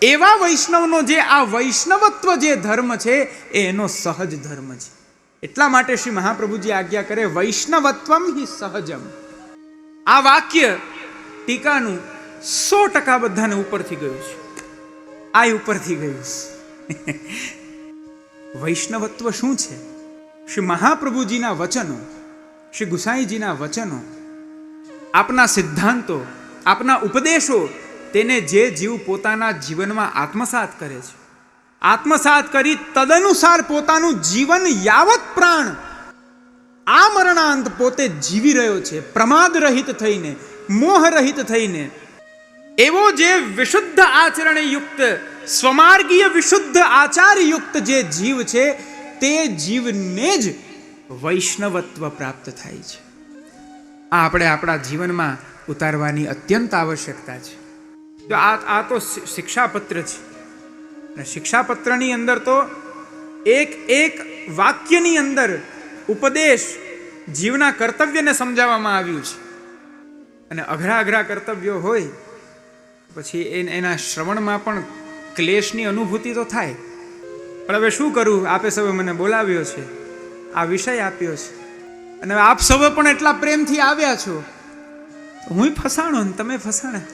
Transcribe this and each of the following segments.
એવા વૈષ્ણવનો જે આ વૈષ્ણવત્વ જે ધર્મ છે એ એનો સહજ ધર્મ છે. એટલા માટે શ્રી મહાપ્રભુજી આજ્ઞા કરે વૈષ્ણવત્વમ હિ સહજમ. આ વાક્ય ટીકાનું 100% બધાને ઉપરથી ગયું છે. આ ઉપરથી ગયું છે. વૈષ્ણવત્વ શું છે? શ્રી મહાપ્રભુજીના વચનો, શ્રી ગુસાઈજીના વચનો, આપના સિદ્ધાંતો, આપના ઉપદેશો, તેને જે જીવ પોતાના જીવનમાં આત્મસાત કરે છે, આત્મસાત કરી તદનુસાર પોતાનું જીવન યાવત પ્રાણ આ મરણાંત પોતે જીવી રહ્યો છે, પ્રમાદ રહિત થઈને, મોહ રહિત થઈને, એવો જે વિશુદ્ધ આચરણ યુક્ત, સ્વમાર્ગીય વિશુદ્ધ આચાર યુક્ત જે જીવ છે, તે જીવને જ વૈષ્ણવત્વ પ્રાપ્ત થાય છે. આ આપણે આપણા જીવનમાં ઉતારવાની અત્યંત આવશ્યકતા છે. તો આ તો શિક્ષાપત્ર છે. અને શિક્ષાપત્રની અંદર તો એક એક વાક્યની અંદર ઉપદેશ જીવના કર્તવ્યને સમજાવવામાં આવ્યું છે. અને અઘરા અઘરા કર્તવ્યો હોય પછી એના શ્રવણમાં પણ ક્લેશની અનુભૂતિ તો થાય. પણ હવે શું કરું, આપે સૌએ મને બોલાવ્યો છે, આ વિષય આપ્યો છે, અને આપ સૌએ પણ એટલા પ્રેમથી આવ્યા છો, હું ફસાણો ને તમે ફસાણા.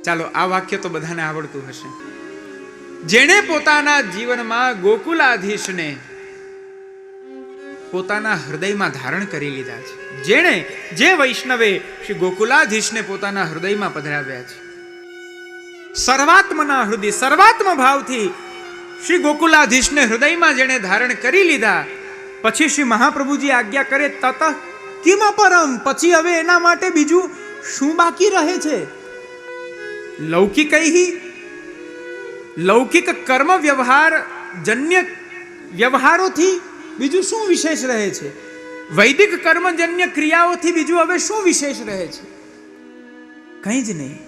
ચાલો, આ વાક્ય તો બધાને આવડતું હશે. જેણે પોતાના જીવનમાં ગોકુલાધીશને પોતાના હૃદયમાં ધારણ કરી લીધા છે, જેણે જે વૈષ્ણવે શ્રી ગોકુલાધીશને પોતાના હૃદયમાં પધરાવ્યા છે, સર્વાત્મના હૃદય, સર્વાત્મ ભાવથી શ્રી ગોકુલાધીશને હૃદયમાં જેણે ધારણ કરી લીધા, પછી શ્રી મહાપ્રભુજી આજ્ઞા કરે તત કિમ પરમ, પછી હવે એના માટે બીજું શું બાકી રહે છે? લૌકિક કર્મ વ્યવહાર જન્ય વ્યવહારોથી બીજું શું વિશેષ રહે છે? વૈદિક કર્મજન્ય ક્રિયાઓથી બીજું હવે શું વિશેષ રહે છે? કંઈ જ નહીં.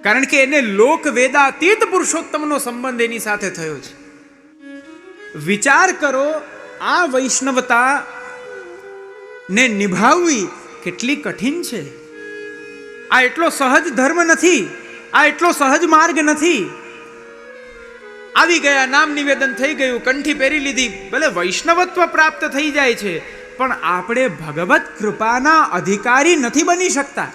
કારણ કે એને લોક વેદાતીત પુરુષોત્તમનો સંબંધ એની સાથે થયો છે. વિચાર કરો, આ વૈષ્ણવતા ને નિભાવવી કેટલી કઠિન છે. આ એટલો સહજ ધર્મ નથી, આ એટલો સહજ માર્ગ નથી. આવી ગયા, નામ નિવેદન થઈ ગયું, કંઠી પહેરી લીધી, ભલે વૈષ્ણવત્વ પ્રાપ્ત થઈ જાય છે, પણ આપણે ભગવત કૃપાના અધિકારી નથી બની શકતા.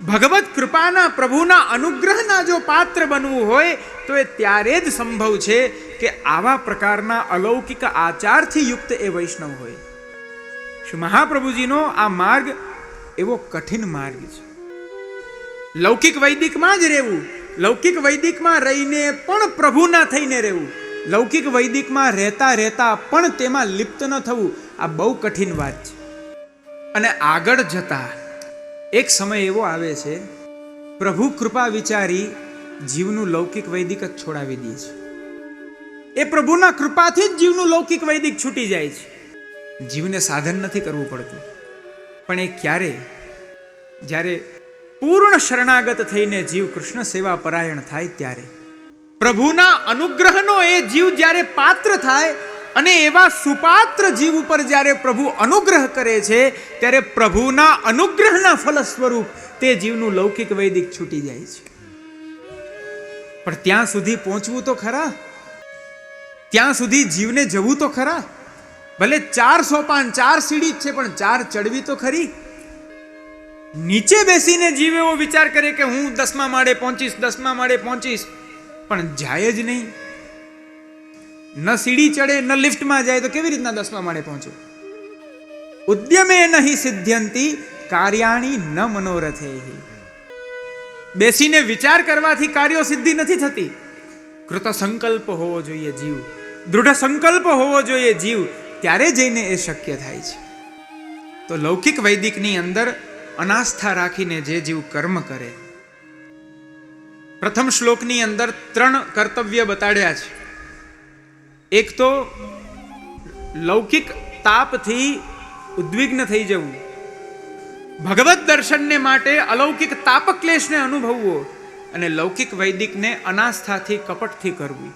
ભગવત કૃપાના, પ્રભુના અનુગ્રહના જો પાત્ર બનવું હોય તો એ ત્યારે જ સંભવ છે કે આવા પ્રકારના અલૌકિક આચારથી યુક્ત એ વૈષ્ણવ હોય. શ્રી મહાપ્રભુજીનો આ માર્ગ એવો કઠિન માર્ગ છે. લૌકિક વૈદિકમાં જ રહેવું, લૌકિક વૈદિકમાં રહીને પણ પ્રભુના થઈને રહેવું, લૌકિક વૈદિકમાં રહેતા રહેતા પણ તેમાં લિપ્ત ન થવું, આ બહુ કઠિન વાત છે. અને આગળ જતા એક સમય એવો આવે છે, પ્રભુ કૃપા વિચારી જીવનું લૌકિક વૈદિક જ છોડાવી દે છે. એ પ્રભુના કૃપાથી જ જીવનું લૌકિક વૈદિક છૂટી જાય છે. જીવને સાધન નથી કરવું પડતું. પણ એ ક્યારે? જ્યારે પૂર્ણ શરણાગત થઈને જીવ કૃષ્ણ સેવા પરાયણ થાય ત્યારે. પ્રભુના અનુગ્રહનો એ જીવ જ્યારે પાત્ર થાય, અને એવા સુપાત્ર જીવ ઉપર જ્યારે પ્રભુ અનુગ્રહ કરે છે, ત્યારે પ્રભુના અનુગ્રહના ફલ સ્વરૂપ તે જીવનું લૌકિક વૈદિક છૂટી જાય છે. પણ ત્યાં સુધી પહોંચવું તો ખરા, ત્યાં સુધી જીવને જવું તો ખરા. ભલે 4 સોપાન 4 સીડી જ છે, પણ 4 ચડવી તો ખરી. નીચે બેસીને જીવ એવો વિચાર કરે કે હું 10મા માળે પહોંચીશ, 10મા માળે પહોંચીશ, પણ જાય જ નહીં. ન સીડી ચડે, ન લિફ્ટમાં જાય તો કેવી રીતના 10મા માળે પહોંચે? ઉદ્યમે નહીં સિદ્ધ્યંતી કાર્યાણી ન મનોરથે. બેસીને વિચાર કરવાથી કાર્યો સિદ્ધિ નથી થતી. કૃત સંકલ્પ હોવો જોઈએ જીવ, દૃઢ સંકલ્પ હોવો જોઈએ જીવ, ત્યારે જઈને એ શક્ય થાય છે. તો લૌકિક વૈદિકની અંદર અનાસ્થા રાખીને જે જીવ કર્મ કરે, પ્રથમ શ્લોકની અંદર 3 કર્તવ્ય બતાડ્યા છે. એક તો લૌકિક તાપથી ઉદ્વિગ્ન થઈ જવું, ભગવત દર્શનને માટે અલૌકિક તાપક્લેશને અનુભવવો, અને લૌકિક વૈદિકને અનાસ્થાથી કપટથી કરવું.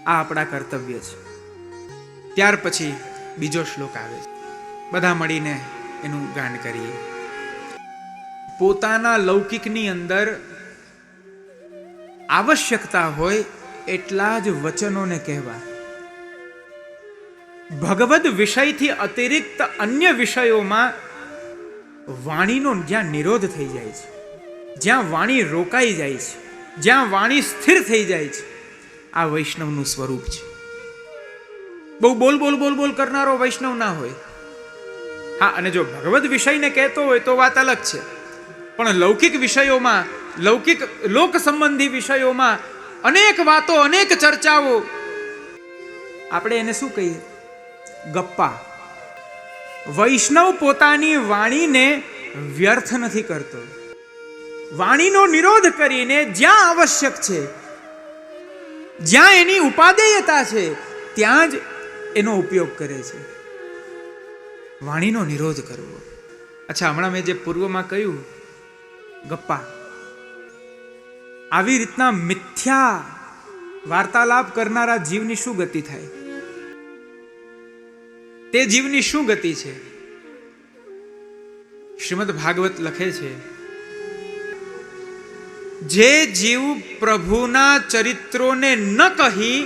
આ આપણા કર્તવ્ય છે. ત્યાર પછી બીજો શ્લોક આવે છે, બધા મળીને એનું ગાન કરીએ. પોતાના લૌકિકની અંદર આવશ્યકતા હોય એટલા જ વચનોને કહેવા. ભગવદ વિષયથી અતિરિક્ત અન્ય વિષયોમાં વાણીનો જ્યાં નિરોધ થઈ જાય છે, જ્યાં વાણી રોકાઈ જાય છે, જ્યાં વાણી સ્થિર થઈ જાય છે, આ વૈષ્ણવનું સ્વરૂપ છે. બહુ બોલ બોલ બોલ બોલ કરનારો વૈષ્ણવ ના હોય. હા, અને જો ભગવદ વિષયને કહેતો હોય તો વાત અલગ છે, પણ લૌકિક વિષયોમાં, લૌકિક લોક સંબંધી વિષયોમાં અનેક વાતો, અનેક ચર્ચાઓ, આપણે એને શું કહીએ? ગપ્પા. વૈષ્ણવ પોતાની વાણીને વ્યર્થ નથી કરતો. વાણીનો નિરોધ કરીને જ્યાં આવશ્યક છે, જ્યાં એની ઉપાદેયતા છે, ત્યાં જ એનો ઉપયોગ કરે છે. વાણીનો નિરોધ કરવો. અચ્છા, હમણાં મેં જે પૂર્વમાં કહ્યું ગપ્પા, આવી રીતના મિથ્યા વાર્તાલાપ કરનારા જીવની શું ગતિ થાય? તે જીવની શું ગતિ છે? શ્રીમદ ભાગવત લખે છે, જે જીવ પ્રભુના ચરિત્રોને ન કહી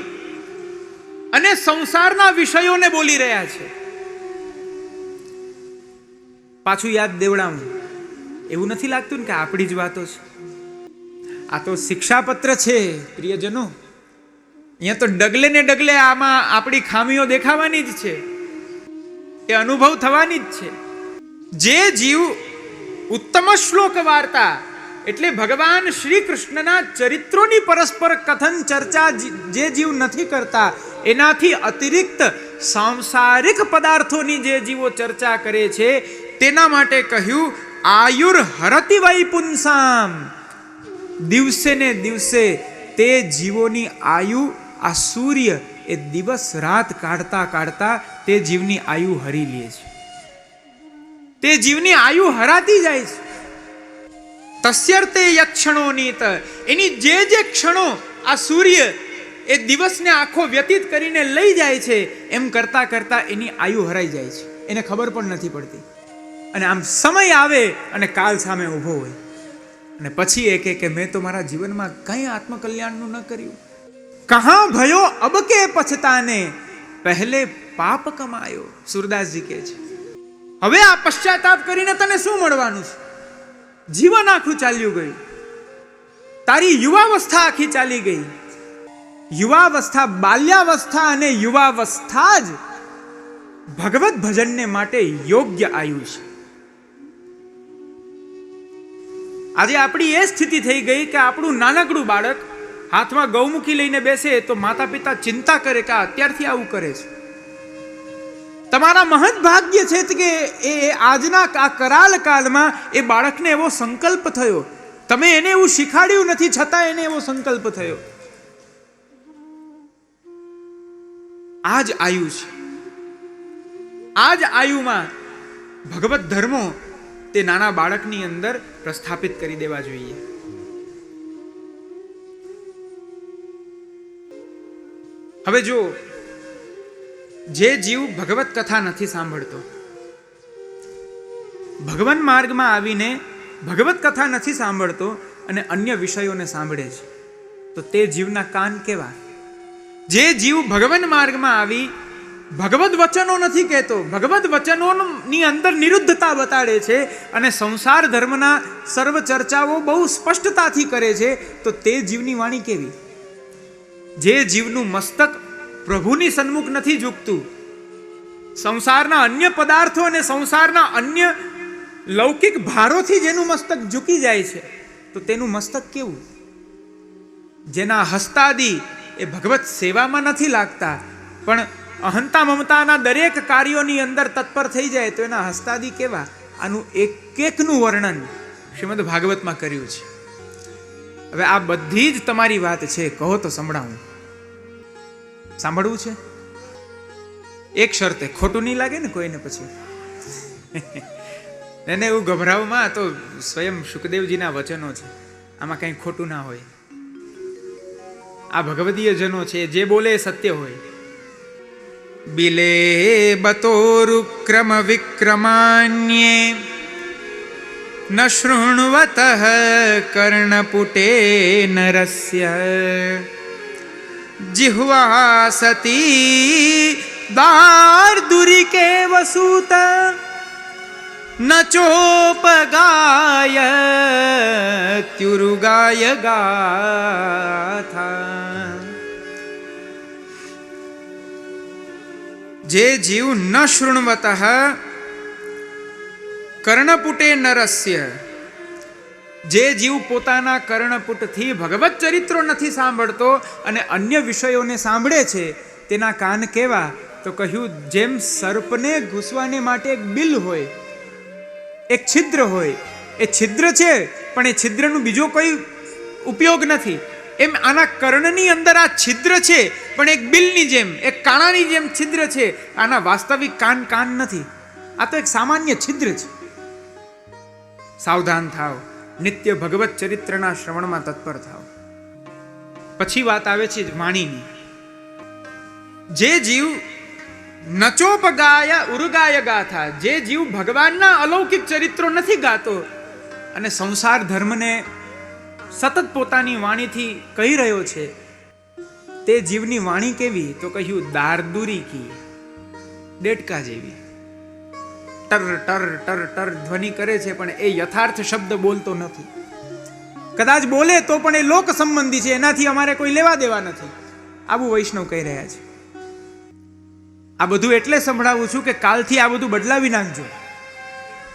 અને સંસારના વિષયોને બોલી રહ્યા છે. પાછું યાદ દેવડાવું, એવું નથી લાગતું ને કે આપણી જ વાતો છે? આ તો શિક્ષાપત્ર છે પ્રિયજનો. અહીંયા તો ડગલે ને ડગલે આમાં આપણી ખામીઓ દેખાવાની જ છે, એ અનુભવ થવાની જ છે. જે જીવ ઉત્તમ શ્લોક વાર્તા એટલે ભગવાન શ્રી કૃષ્ણના ચરિત્રોની પરસ્પર કથન ચર્ચા જે જીવ નથી કરતા, એનાથી અતિરિક્ત સાંસારિક પદાર્થોની જે જીવો ચર્ચા કરે છે, તેના માટે કહ્યું આયુર હરતિ વૈ પુંસામ. દિવસે ને દિવસે તે જીવોની આયુ, આ સૂર્ય એ દિવસ રાત કાઢતા કાઢતા તે જીવની આયુ હરી લે છે. તે જીવની આયુ હરાતી જાય છે. તસ્યર્તે યક્ષણોનીત. એની જે જે ક્ષણો આ સૂર્ય એ દિવસને આખો વ્યતીત કરીને લઈ જાય છે, એમ કરતા કરતા એની આયુ હરાઈ જાય છે, એને ખબર પણ નથી પડતી. અને આમ સમય આવે અને કાલ સામે ઊભો હોય અને પછી એ કે મેં તો મારા જીવનમાં કંઈ આત્મકલ્યાણનું ન કર્યું. કહા ભયો અબ કે પછતાને, પહેલે પાપ કમાયો. સુરદાસજી કહે છે, હવે આ પશ્ચાતાપ કરીને તને શું મળવાનું છે? જીવન આખું ચાલ્યું ગયું, તારી યુવાવસ્થા આખી ચાલી ગઈ. યુવાવસ્થા, બાલ્યાવસ્થા અને યુવાવસ્થા જ ભગવત ભજનને માટે યોગ્ય આયુ છે. આજે આપણી એ સ્થિતિ થઈ ગઈ કે આપણું નાનકડું બાળક હાથમાં ગૌમુખી લઈને બેસે તો માતા પિતા ચિંતા કરે કે અત્યારથી આવું કરે છે. તમારા મહદ ભાગ્ય છે કે એ આજના આ કરાલ કાળમાં એ બાળકને એવો સંકલ્પ થયો. તમે એને એવું શીખાડ્યું નથી, છતાં એને એવો સંકલ્પ થયો. આ જ આયુ છે. આ જ આયુમાં ભગવત ધર્મો તે નાના બાળકની અંદર પ્રસ્થાપિત કરી દેવા જોઈએ. હવે જો જે જીવ ભગવત કથા નથી સાંભળતો, ભગવાન માર્ગમાં આવીને ભગવત કથા નથી સાંભળતો અને અન્ય વિષયોને સાંભળે છે, તો તે જીવના કાન કેવા? જે જીવ ભગવાન માર્ગમાં આવી ભગવદ વચનો નથી કહેતો, ભગવદ વચનોની અંદર નિરુદ્ધતા બતાડે છે અને સંસાર ધર્મના સર્વ ચર્ચાઓ બહુ સ્પષ્ટતાથી કરે છે, તો તે જીવની વાણી કેવી? જે જીવનું મસ્તક પ્રભુની સન્મુખ નથી ઝૂકતું, સંસારના અન્ય પદાર્થો અને સંસારના અન્ય લૌકિક ભારોથી જેનું મસ્તક ઝૂકી જાય છે, તો તેનું મસ્તક કેવું? જેના હસ્તાદી એ ભગવત સેવામાં નથી લાગતા, પણ અહંતા મમતાના દરેક કાર્યોની અંદર તત્પર થઈ જાય, તો એના હસ્તાદી કેવા? આનું એક એકનું વર્ણન શ્રીમદ ભાગવતમાં કર્યું છે. હવે આ બધી જ તમારી વાત છે, કહો તો સંભળાવું. સાંભળવું છે? એક શરતે, ખોટું નહીં લાગે ને કોઈને પછી. એને એવું ગભરાવમાં તો સ્વયં શુકદેવજીના વચનો છે, આમાં કંઈ ખોટું ના હોય. આ ભગવદીય જનો છે, જે બોલે એ સત્ય હોય. બિલે બતોરુક્રમ વિક્રમાન્યે ન શૃણવતઃ કર્ણપુટે નરસ્ય જિહ્વા સતી દાર્દુરિકે વસૂત ન ચોપગાય ત્યુરુગાય ગાથા. જે જીવ ન શૃણવતઃ કર્ણપુટે નરસ્ય, જે જીવ પોતાના કર્ણપુટથી ભગવત ચરિત્રો નથી સાંભળતો અને અન્ય વિષયોને સાંભળે છે, તેના કાન કેવા? તો કહ્યું જેમ સર્પને ઘૂસવાને માટે એક બિલ હોય, એક છિદ્ર હોય, એ છિદ્ર છે પણ એ છિદ્રનું બીજો કોઈ ઉપયોગ નથી, એમ આના કર્ણની અંદર આ છિદ્ર છે પણ એક બિલની જેમ, એક કાણાની જેમ છિદ્ર છે. આના વાસ્તવિક કાન નથી, આ તો એક સામાન્ય છિદ્ર છે. સાવધાન થાવ, નિત્ય ભગવત ચરિત્રના શ્રવણમાં તત્પર થાવ. પછી વાત આવે છે વાણીની. જે જીવ નચોપગાય ઉર્ગાય ગાથા, જે જીવ ભગવાનના અલૌકિક ચરિત્રો નથી ગાતો અને સંસાર ધર્મને સતત પોતાની વાણીથી કહી રહ્યો છે, તે જીવની વાણી કેવી? તો કહ્યું દારદુરી કી, દેડકા જેવી. ટર ટર ટર ટર ધ્વનિ કરે છે પણ એ યથાર્થ શબ્દ બોલતો નથી. કદાચ બોલે તો પણ એ લોક સંબંધી છે, એનાથી અમારે કોઈ લેવા દેવા નથી. આવું વૈષ્ણવ કહી રહ્યા છે. આ બધું એટલે સંભળાવું છું કે કાલથી આ બધું બદલાવી નાખજો.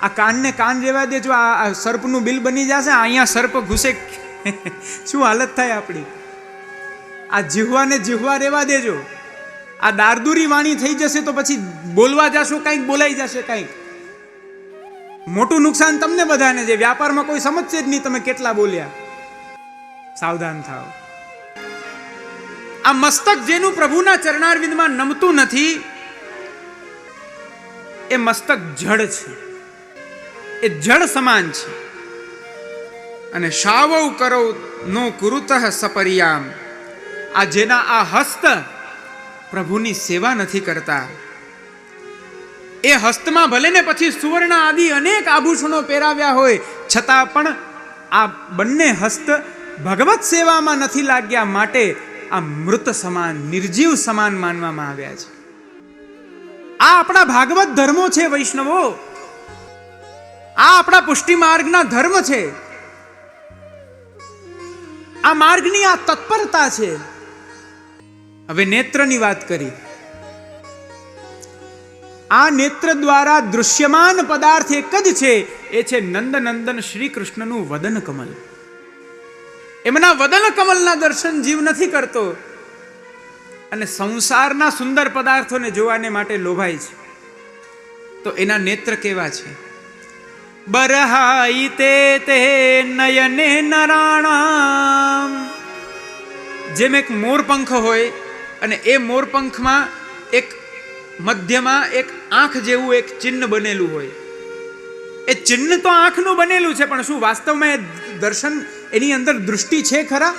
આ કાનને કાન રહેવા દેજો. આ સર્પનું બિલ બની જશે, અહીંયા સર્પ ઘૂસે, શું હાલત થાય આપણી. આ જીહવાને જીહવા રહેવા દેજો. આ દારદુરી વાણી થઈ જશે તો પછી બોલવા જશો કંઈક બોલાઈ જશે કંઈક. મોટું નુકસાન તમને બધાને છે. વ્યાપારમાં કોઈ સમજશે જ નહીં તમે કેટલા બોલ્યા. સાવધાન થાવ. આ મસ્તક જેનું પ્રભુના ચરણારવિંદમાં નમતું નથી, એ મસ્તક જડ છે, એ જડ સમાન છે. અને શાવૌ કરો નો કુરુતઃ સપરિયામ, આ જેના આ હસ્ત પ્રભુની સેવા નથી કરતા, એ હસ્તમાં ભલે ને પછી સુવર્ણ આદિ અનેક આભૂષણો પહેરાવ્યા હોય છતાં પણ આ બંને હસ્ત ભગવત સેવામાં નથી લાગ્યા, માટે આ મૃત સમાન, નિર્જીવ સમાન માનવામાં આવ્યા છે. આ આપણા ભાગવત ધર્મો છે વૈષ્ણવો. આ આપણા પુષ્ટિ માર્ગના ધર્મ છે. આ માર્ગની આ તત્પરતા છે. હવે નેત્રની વાત કરી. આ નેત્ર દ્વારા દૃશ્યમાન પદાર્થ એક જ છે, એ છે નંદનંદન શ્રી કૃષ્ણનું વદન કમલ. એમના વદન કમલના દર્શન જીવ નથી કરતો અને સંસારના સુંદર પદાર્થોને જોવાને માટે લોભાય છે. તો એના નેત્ર કેવા છે? બરહાઈ તે નયને નરાણામ, જેમ એક મોરપંખ હોય અને એ મોરપંખમાં એક મધ્યમાં એક આંખ જેવું એક ચિહ્ન બનેલું હોય. એ ચિહ્ન તો આંખનું બનેલું છે, પણ શું વાસ્તવમાં એ દર્શન, એની અંદર દૃષ્ટિ છે ખરા?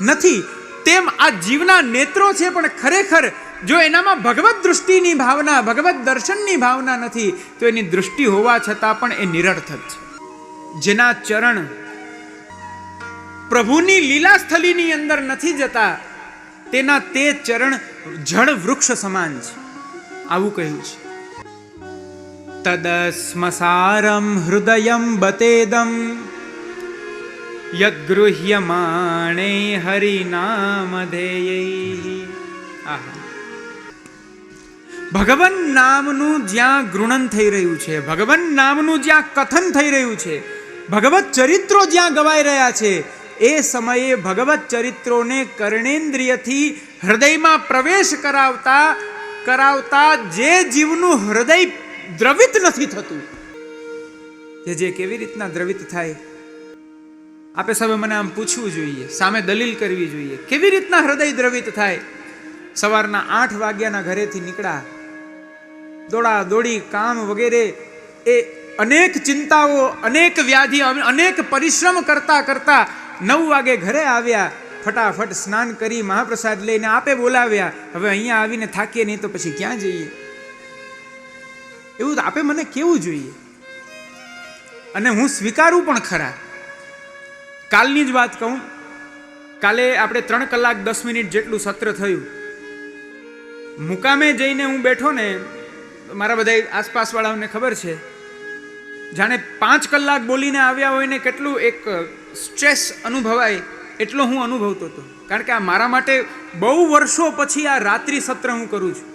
નથી. તેમ આ જીવના નેત્રો છે, પણ ખરેખર જો એનામાં ભગવત દૃષ્ટિની ભાવના, ભગવત દર્શનની ભાવના નથી તો એની દૃષ્ટિ હોવા છતાં પણ એ નિરર્થક છે. જેના ચરણ પ્રભુની લીલાસ્થલીની અંદર નથી જતા, તેના તે ચરણ જળ વૃક્ષ સમાન છે. આવું કહ્યું છે. તદસ્મસારમ હૃદયમ બતેદમ યદ્ગૃહ્યમાણે હરિનામધેયૈ. આહા, ભગવાન નામનું જ્યાં ગૃણન થઈ રહ્યું છે, ભગવાન નામનું જ્યાં કથન થઈ રહ્યું છે, ભગવત ચરિત્રો જ્યાં ગવાઈ રહ્યા છે, એ સમયે ભગવત ચરિત્રોને કર્ણેન્દ્રિયથી હૃદયમાં પ્રવેશ કરાવતા જે જીવનું હૃદય દ્રવિત નથી થતું, જે કેવી રીતના દ્રવિત થાય? આપે સૌએ મને આમ પૂછવું જોઈએ, સામે દલીલ કરવી જોઈએ, કેવી રીતના હૃદય દ્રવિત થાય? સવારના 8 વાગ્યાના ઘરેથી નીકળ્યા, દોડા દોડી કામ વગેરે, એ અનેક ચિંતાઓ, અનેક વ્યાધિ, અનેક પરિશ્રમ કરતા કરતા 9 વાગે ઘરે આવ્યા. ફટાફટ સ્નાન કરી મહાપ્રસાદ લઈને આપે બોલાવ્યા. હવે અહીંયા આવીને થાકીએ નહીં તો પછી ક્યાં જઈએ? એવું આપે મને કેવું જોઈએ. અને હું સ્વીકારું પણ ખરા. કાલની જ વાત કહું, કાલે આપણે 3 કલાક 10 મિનિટ જેટલું સત્ર થયું. મુકામે જઈને હું બેઠો ને, મારા બધા આસપાસવાળાઓને ખબર છે, જાણે 5 કલાક બોલીને આવ્યા હોય ને કેટલું એક સ્ટ્રેસ અનુભવાય એટલો હું અનુભવતો હતો. કારણ કે આ મારા માટે બહુ વર્ષો પછી આ રાત્રિ સત્ર હું કરું છું.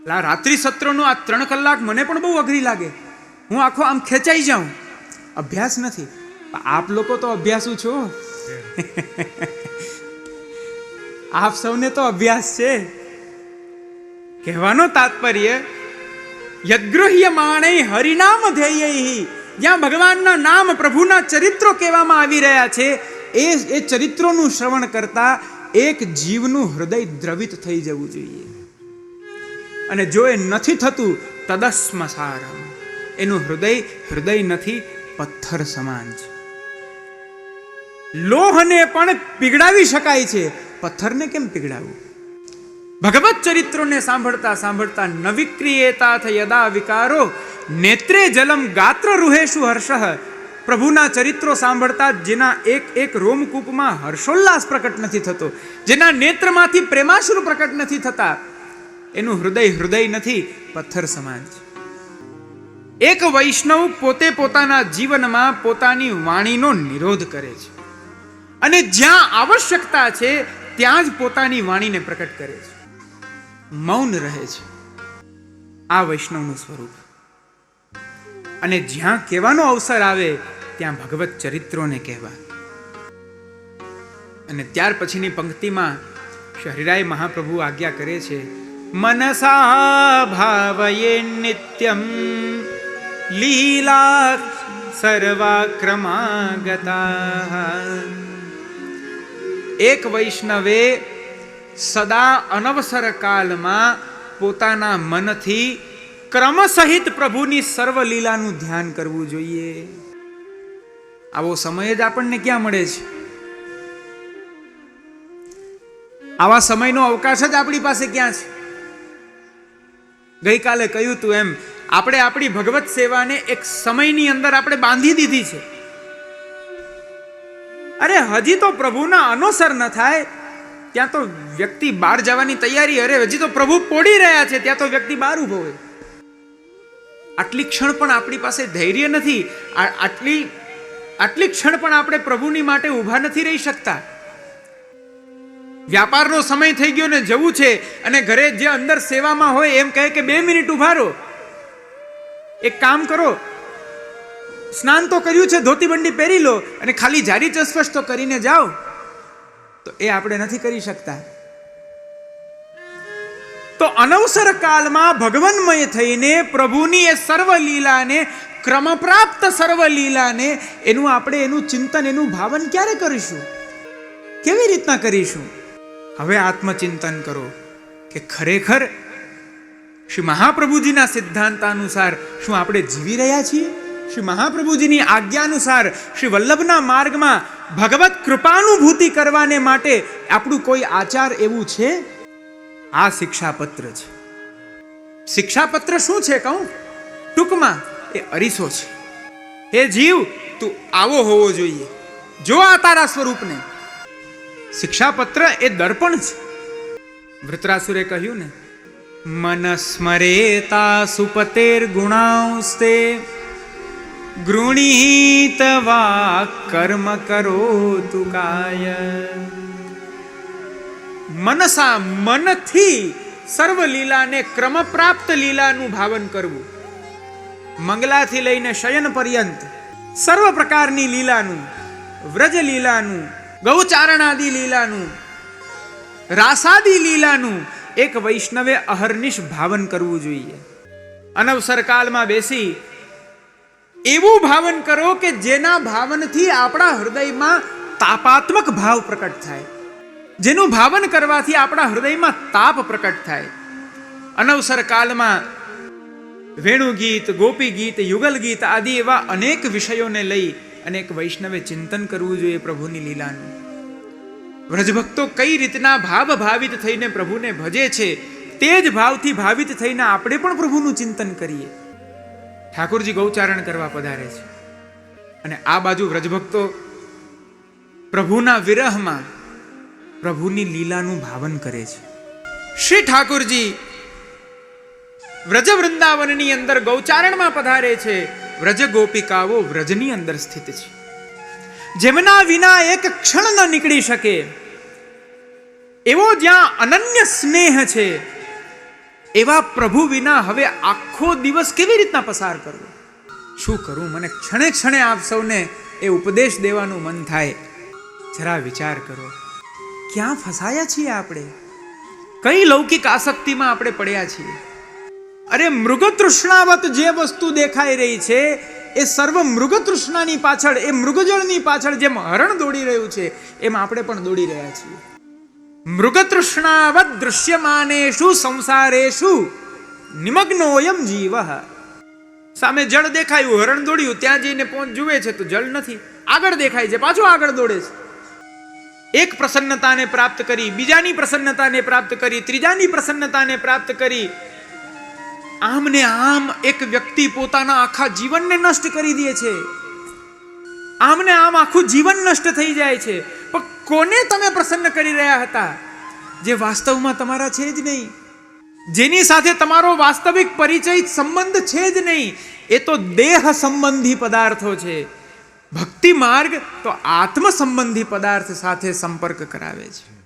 આ રાત્રિ સત્રનો આ 3 કલાક મને પણ બહુ અઘરી લાગે. હું આખો આમ ખેંચાઈ જાઉં. અભ્યાસ નથી, આપ લોકો તો અભ્યાસુ છો. આપ સૌને તો અભ્યાસ છે. કહેવાનો તાત્પર્ય યદ્ગૃહ્ય માણે હરિનામ ધ્યેય, જ્યાં ભગવાનના નામ પ્રભુના ચરિત્રો કહેવામાં આવી રહ્યા છે, એ ચરિત્રોનું શ્રવણ કરતા એક જીવનું હૃદય દ્રવિત થઈ જવું જોઈએ. અને જો એ નથી થતું, તદસ્મસારમ, એનું હૃદય નથી, પથ્થર સમાન છે. લોહને પણ પીગળાવી શકાય છે, પથ્થરને કેમ પીગળાવવું? ભગવત ચરિત્રોને સાંભળતા સાંભળતા નવિક્રિયેતાથ યદા વિકારો નેત્રે જલમ ગાત્ર રૂહેશુ હર્ષઃ. પ્રભુના ચરિત્રો સાંભળતા જેના એક રોમકૂપમાં હર્ષોલ્લાસ પ્રકટ નથી થતો, જેના નેત્રમાંથી પ્રેમાશ્રુ પ્રકટ નથી થતા, એનું હૃદય નથી, પથ્થર સમાન છે. એક વૈષ્ણવ પોતે પોતાના જીવનમાં પોતાની વાણીનો નિરોધ કરે છે અને જ્યાં આવશ્યકતા છે ત્યાં જ પોતાની વાણીને પ્રકટ કરે છે, મૌન રહે છે. આ વૈષ્ણવનું સ્વરૂપ. અને જ્યાં કહેવાનો અવસર આવે ત્યાં ભગવત ચરિત્રોને કહેવા. અને ત્યાર પછીની પંક્તિમાં શ્રી હરિરાય મહાપ્રભુ આજ્ઞા કરે છે, મનસા ભાવયે નિત્યમ લીલા સર્વા ક્રમાગતા. એક વૈષ્ણવે સદા અનવસર કાલમાં પોતાના મનથી ક્રમ સહિત પ્રભુની સર્વ લીલાનું ધ્યાન કરવું જોઈએ. આવો સમય જ આપણને ક્યાં મળે છે? આવા સમયનો અવકાશ જ આપણી પાસે ક્યાં છે? ગઈકાલે કહ્યું તું એમ, આપણે આપણી ભગવત સેવાને એક સમયની અંદર આપણે બાંધી દીધી છે. અરે હજી તો પ્રભુના અનુસર ન થાય ત્યાં તો વ્યક્તિ બહાર જવાની તૈયારી, અરે હજી તો પ્રભુ પોડી રહ્યા છે ત્યાં તો વ્યક્તિ બહાર ઉભો હોય. આટલી ક્ષણ પણ આપણી પાસે ધૈર્ય નથી, આટલી ક્ષણ પણ આપણે પ્રભુની માટે ઊભા નથી રહી શકતા. વ્યાપારનો સમય થઈ ગયો ને જવું છે, અને ઘરે જે અંદર સેવામાં હોય એમ કહે કે 2 મિનિટ ઉભા રહો. એક કામ કરો, સ્નાન તો કર્યું છે, ધોતી બંડી પહેરી લો અને ખાલી જારી ચસપસ તો કરીને જાઓ. તો એ આપણે નથી કરી શકતા. તો અનવસર કાલમાં ભગવન્મય થઈને પ્રભુની એ સર્વ લીલાને, ક્રમપ્રાપ્ત સર્વ લીલાને, એનું ચિંતન, એનું ભાવન ક્યારે કરીશું? કેવી રીતના કરીશું? હવે આત્મચિંતન કરો કે ખરેખર શ્રી મહાપ્રભુજીના સિદ્ધાંતાનુસાર શું આપણે જીવી રહ્યા છીએ? શ્રી મહાપ્રભુજીની આજ્ઞા અનુસાર શ્રી વલ્લભના માર્ગમાં ભગવત કૃપાનુભૂતિ કરવાને માટે આપણું કોઈ આચાર એવું છે? આ શિક્ષાપત્ર છે. શિક્ષાપત્ર શું છે કહું? ટૂંકમાં એ અરીસો છે. હે જીવ, તું આવો હોવો જોઈએ, જો આ તારા સ્વરૂપને. શિક્ષાપત્ર એ દર્પણ છે. વૃત્રાસુરે કહ્યું ને, મન સ્મરેતા સુપતેર ગુણાંસ્તે ગૃણીત વા કર્મ કરોતુ કાય. મનસા, મનથી સર્વ લીલાને, ક્રમપ્રાપ્ત લીલાનું ભાવન કરવું. મંગલાથી લઈને શયન પર્યંત સર્વ પ્રકારની લીલાનું, વ્રજ લીલાનું, ગૌચારણાદિ લીલાનું, રાસાદિ લીલાનું એક વૈષ્ણવે અહર્નિશ ભાવન કરવું જોઈએ. અનવસર કાલમાં બેસી એવું ભાવન કરો કે જેના ભાવનથી આપણા હૃદયમાં તાપાત્મક ભાવ પ્રકટ થાય, જેનું ભાવન કરવાથી આપણા હૃદયમાં તાપ પ્રકટ થાય. અનવસર કાલમાં વેણુ ગીત, ગોપી ગીત, યુગલ ગીત આદિ એવા અનેક વિષયોને લઈ અનેક વૈષ્ણવે ચિંતન કરવું જોઈએ પ્રભુની લીલાનું. વ્રજભક્તો કઈ રીતના ભાવ ભાવિત થઈને પ્રભુને ભજે છે, તે જ ભાવથી ભાવિત થઈને આપણે પણ પ્રભુનું ચિંતન કરીએ. ઠાકોરજી ગૌચારણ કરવા પધારે છે. અને આ બાજુ વ્રજભક્તો પ્રભુના વિરહમાં પ્રભુની લીલાનું ભાવન કરે છે. શ્રી ઠાકુરજી વ્રજ વૃંદાવનની અંદર ગૌચારણમાં પધારે છે. વ્રજ ગોપિકાઓ વ્રજની અંદર સ્થિત છે. જેમના વિના એક ક્ષણ ન નીકળી શકે એવો જ્યાં અનન્ય સ્નેહ છે, એવા પ્રભુ વિના હવે આખો દિવસ કેવી રીતના પસાર કરવો? શું કરું? મને ક્ષણે ક્ષણે આપ સૌને એ ઉપદેશ દેવાનું મન થાય. જરા વિચાર કરો, ક્યાં ફસાયા છીએ આપણે? કઈ લૌકિક આસક્તિમાં આપણે પડ્યા છીએ? અરે મૃગ તૃષ્ણાવત જે વસ્તુ દેખાઈ રહી છે એ સર્વ મૃગ તૃષ્ણાની પાછળ, એ મૃગજળની પાછળ જેમ હરણ દોડી રહ્યું છે એમ આપણે પણ દોડી રહ્યા છીએ. મૃગ તૃષ્ણાવત દૃશ્યમાનેષુ સંસારેષુ નિમગ્નોયમ જીવઃ. સામે જળ દેખાયું, હરણ દોડ્યું, ત્યાં જઈને પહોંચ જુએ છે તો જળ નથી, આગળ દેખાય છે, પાછું આગળ દોડે છે. એક પ્રસન્નતાને પ્રાપ્ત કરી, બીજાની પ્રસન્નતાને પ્રાપ્ત કરી, ત્રીજાની પ્રસન્નતાને પ્રાપ્ત કરી, આમ ને આમ એક વ્યક્તિ પોતાના આખા જીવનને નષ્ટ કરી દે છે. આમ ને આમ આખું જીવન નષ્ટ થઈ જાય છે. પણ કોને તમે પ્રસન્ન કરી રહ્યા હતા? જે વાસ્તવમાં તમારા છે જ નહીં, જેની સાથે તમારો વાસ્તવિક પરિચય સંબંધ છે જ નહીં. એ તો દેહ સંબંધી પદાર્થો છે. ભક્તિ માર્ગ તો આત્મ સંબંધી પદાર્થ સાથે સંપર્ક કરાવે છે.